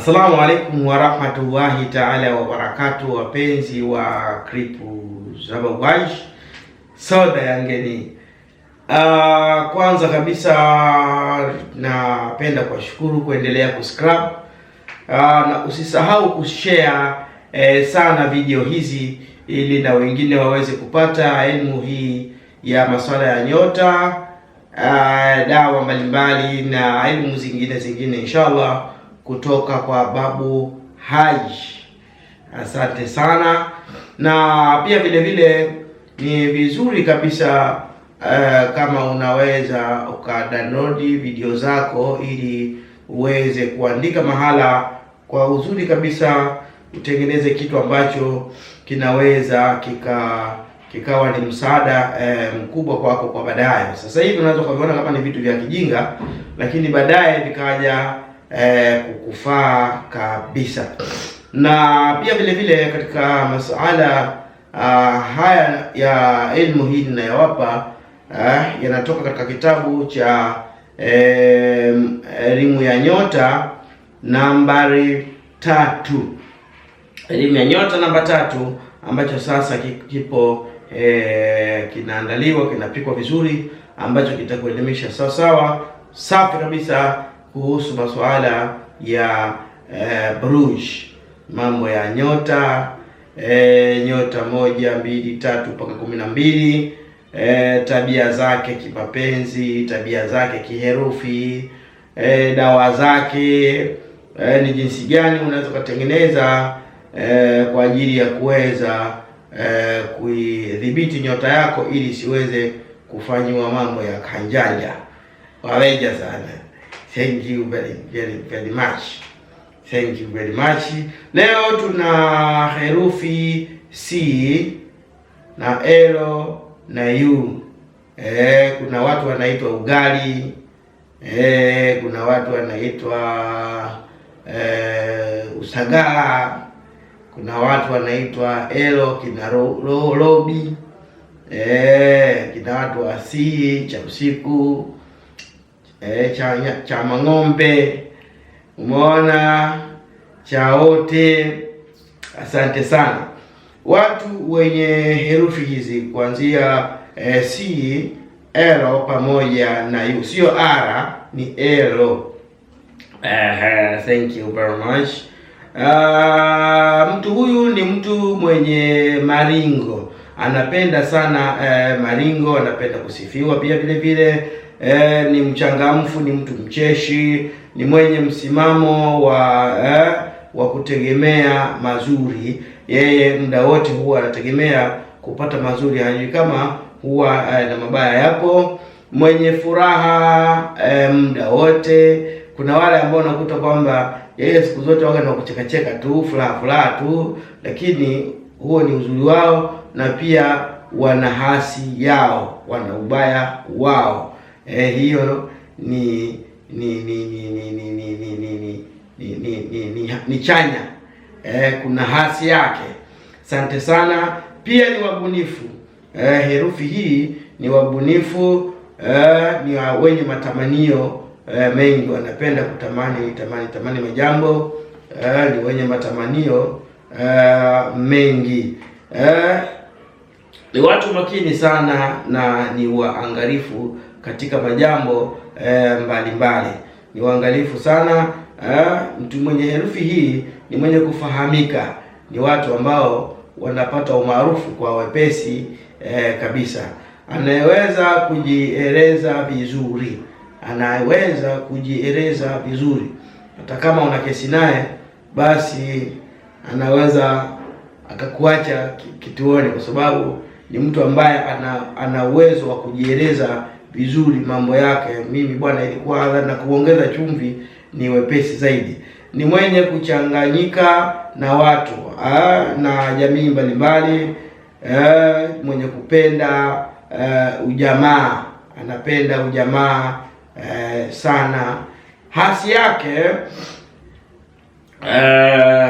Assalamu alaikum warahmatullahi taala wabarakatuh, wapenzi wa kripu za Babaji soda ya ngeni. Kwanza kabisa napenda kuwashukuru kuendelea kusubscribe na usisahau kushare sana video hizi ili na wengine waweze kupata elimu hii ya masuala ya nyota, dawa mbalimbali na elimu zingine inshallah kutoka kwa Babu Haji. Asante sana. Na pia vile vile ni vizuri kabisa kama unaweza ukadownload video zako ili uweze kuandika mahala kwa uzuri kabisa, utengeneze kitu ambacho kinaweza kikawa ni msaada mkubwa kwako kwa baadaye. Sasa hivi unaweza kuviona kama ni vitu vya kijinga, lakini baadaye vikaja kukufaa kabisa. Na pia vile vile katika masuala haya ya elimu hii ninayowapa yanatoka katika kitabu cha elimu ya nyota nambari 3, elimu ya nyota namba 3, ambacho sasa kipo kinaandaliwa, kinapikwa vizuri, ambacho kitakuelimisha sawa safi kabisa kuhusu masuala ya Buruj, mambo ya nyota, nyota 1, 2, 3 mpaka 12, tabia zake kimapenzi, tabia zake kiherufi, dawa zake, ni jinsi gani unaweza kutengeneza kwa ajili ya kuweza kuidhibiti nyota yako ili siweze kufanywa mambo ya kanjanja. Waweja sana. Thank you very much. Thank you very much. Leo tuna herufi C na L na U. Kuna watu wanaitwa ugali. Kuna watu wanaitwa usagara. Kuna watu wanaitwa L kina robi. Kina watu wa C cha usiku, cha mang'ombe, umeona, cha wote. Asante sana. Watu wenye herufi hizi kuanzia C, L pamoja na U, sio R, ni L. Thank you very much. Mtu huyu ni mtu mwenye maringo, anapenda sana maringo, anapenda kusifiwa pia vile vile. Ni mchangamfu, ni mtu mcheshi, ni mwenye msimamo wa kutegemea mazuri. Yeye muda wote huwa anategemea kupata mazuri, hajui kama huwa na mabaya yapo. Mwenye furaha muda wote. Kuna wale ambao unakuta kwamba yeye siku zote waga na kucheka tu, furaha tu, lakini huo ni uzuri wao, na pia wana hasi yao, wana ubaya wao. Hiyo ni chanya. Kuna hasi yake. Asante sana. Pia ni wabunifu. Herufi hii ni wabunifu, ni wenye matamanio mengi, wanapenda kutamani majambo, ni wenye matamanio mengi. Ni watu makini sana na ni waangalifu katika majambo mbalimbali. Ni waangalifu sana. Mtu mwenye herufi hii ni mwenye kufahamika. Ni watu ambao wanapata umaarufu kwa wepesi kabisa. Anaweza kujieleza vizuri. Hata kama una kesi naye, basi anaweza akakuacha kituoni, kwa sababu ni mtu ambaye ana uwezo wa kujieleza vizuri mambo yake. Mimi bwana, ilikuwa na kuongeza chumvi, ni wepesi zaidi. Ni mwenye kuchanganyika na watu na jamii mbalimbali, mwenye kupenda ujamaa, anapenda ujamaa sana.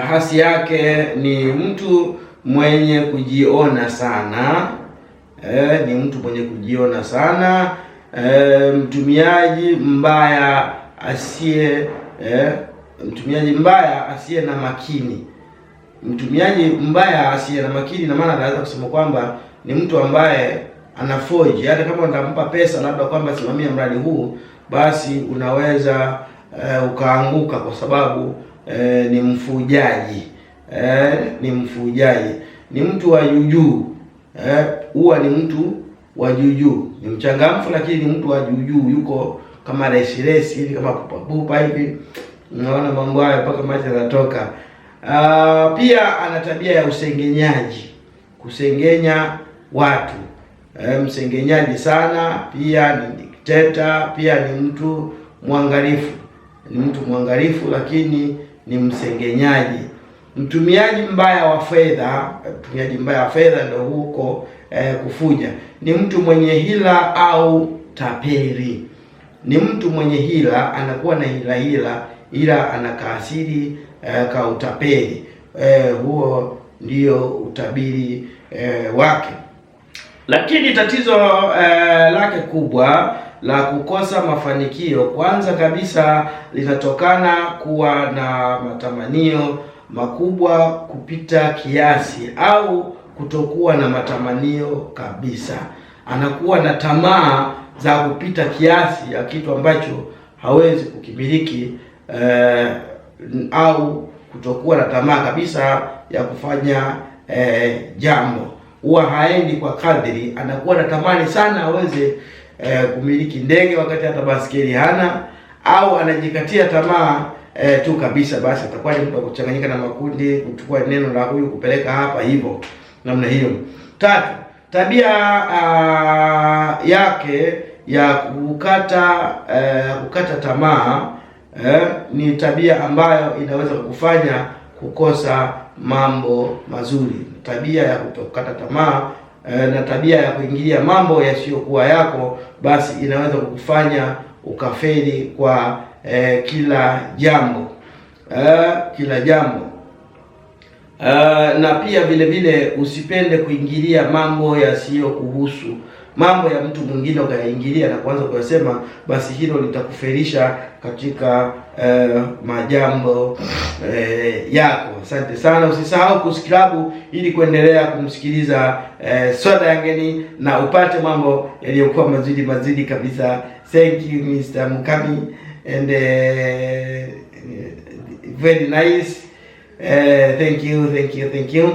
Hasi yake ni mtu mwenye kujiona sana. Ni mtu mwenye kujiona sana. Mtumiaji mbaya asiye mtumiaji mbaya asiye na makini. Mtumiaji mbaya asiye na makini, na maana anaweza kusema kwamba ni mtu ambaye ana forge. Hata kama utampa pesa labda kwamba simamia mradi huu, basi unaweza ukaanguka kwa sababu ni mfujaji. Ni mfujaji, ni mtu wa juujuu. Huwa ni mtu wa juujuu, ni mchangamfu lakini ni mtu wa juujuu, yuko kama resi hivi, kama pupa hivi. Unaona mambo hayo mpaka macho yanatoka. Pia ana tabia ya usengenyaji, kusengenya watu. Msengenyaji sana. Pia ni dikteta, pia ni mtu mwangalifu. Ni mtu mwangalifu lakini ni msengenyaji. Mtumiaji mbaya wa fedha. Mtumiaji mbaya wa fedha ndio huko kufuja. Ni mtu mwenye hila au tapeli. Ni mtu mwenye hila, anakuwa na hila ila ana kaasiri ka utapeli. Huo ndio utabiri wake. Lakini tatizo lake kubwa la kukosa mafanikio, kwanza kabisa linatokana kuwa na matamanio makubwa kupita kiasi au kutokuwa na matamanio kabisa. Anakuwa na tamaa za kupita kiasi ya kitu ambacho hawezi kukimiliki, au kutokuwa na tamaa kabisa ya kufanya jambo. Huwa haendi kwa kadri, anakuwa na tamani sana aweze kumiliki ndege wakati hata baskeli hana, au anajikatia tamaa tu kabisa. Basi atakuwa ni mtu wa kuchanganyika na makundi, kuchukua neno la huyu kupeleka hapa, hivyo namna hiyo. Tatu, tabia yake ya kukata tamaa ni tabia ambayo inaweza kukufanya kukosa mambo mazuri. Tabia ya kutokata tamaa na tabia ya kuingilia mambo yasiyokuwa yako, basi inaweza kukufanya ukafeli kwa kila jambo. Na pia vile vile usipende kuingilia mambo yasiyokuhusu. Mambo ya mtu mwingine ukayaingilia na kuanza kuyasema, basi hilo litakufelisha katika majambo yako. Asante sana, usisahau kusubscribe ili kuendelea kumsikiliza Soda ya Ngeni na upate mambo yaliyokuwa mazidi kabisa. Thank you Mr. Mukami and very nice. Thank you.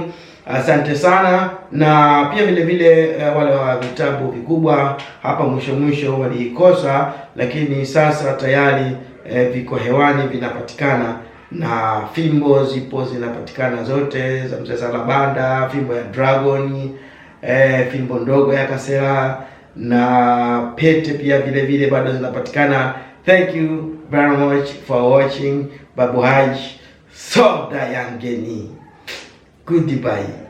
Asante sana. Na pia vile vile wale wa vitabu vikubwa hapa mwisho walikosa, lakini sasa tayari viko hewani, vinapatikana, na fimbo zipo zinapatikana zote za Mzee Salabanda, fimbo ya Dragon, fimbo ndogo ya Kasera na pete pia vile vile bado zinapatikana. Thank you very much for watching. Babu Haji, Soda ya Ngeni. Goodbye.